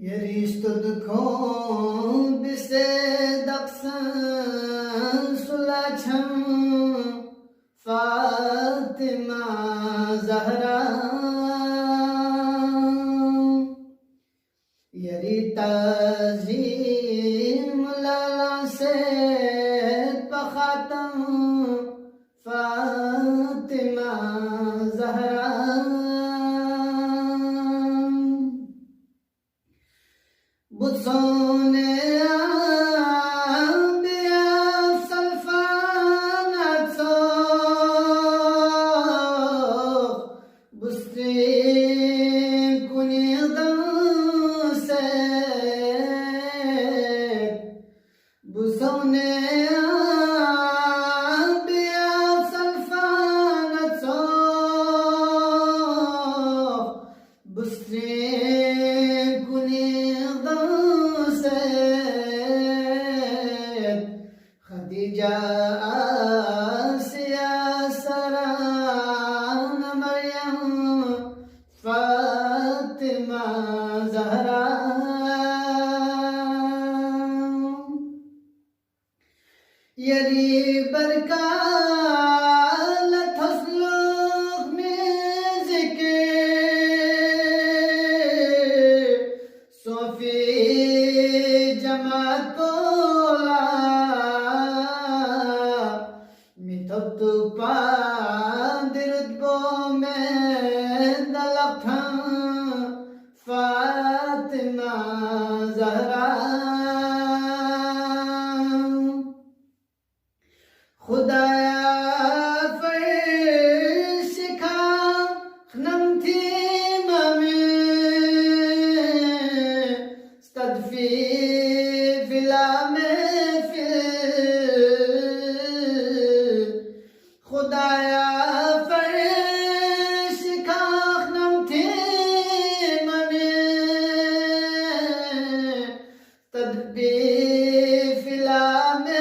Yeristudukhon bise daksan sulacham Fatima Zahra Yeri tazim lala se pakhatam Fatima Zahra Butsone ambia salfanatso Busti kunidase Butsone ambia salfanatso Busti Khadija Asiya Saran Maryam Fatima Zahra Yeri barkalat husluk mizike Sofi Jamaat Mithabtu pandirudbo mein dalakhan Fatima Zahra Khudaya farshikha khnamthi mame stadfi filame Khudaya farshikha khnamthi mame stadfi filame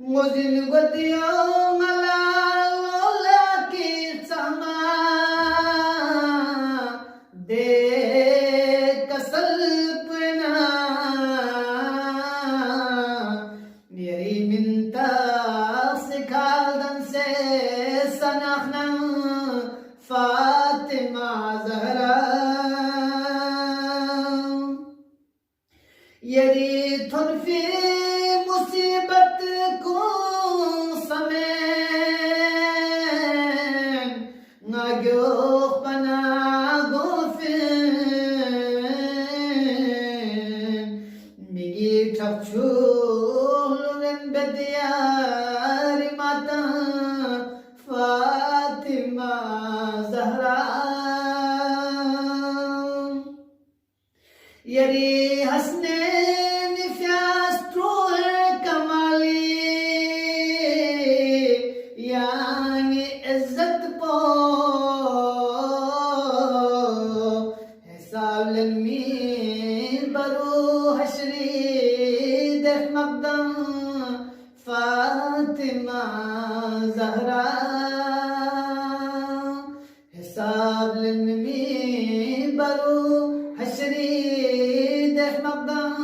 Mozin Godiyo Malalo de kasalpna yeri minta sikhaldan se sanakhna Fatima Zahra yeri thunfi musibat ko samen ngagyo pana migi chapchulun bediyari mata Fatima Zahra yeri hasne nifyastro kamali yani izzat po hisab mi baru hashri def maqdam Fatima Zahra hisab mi baru hashri def maqdam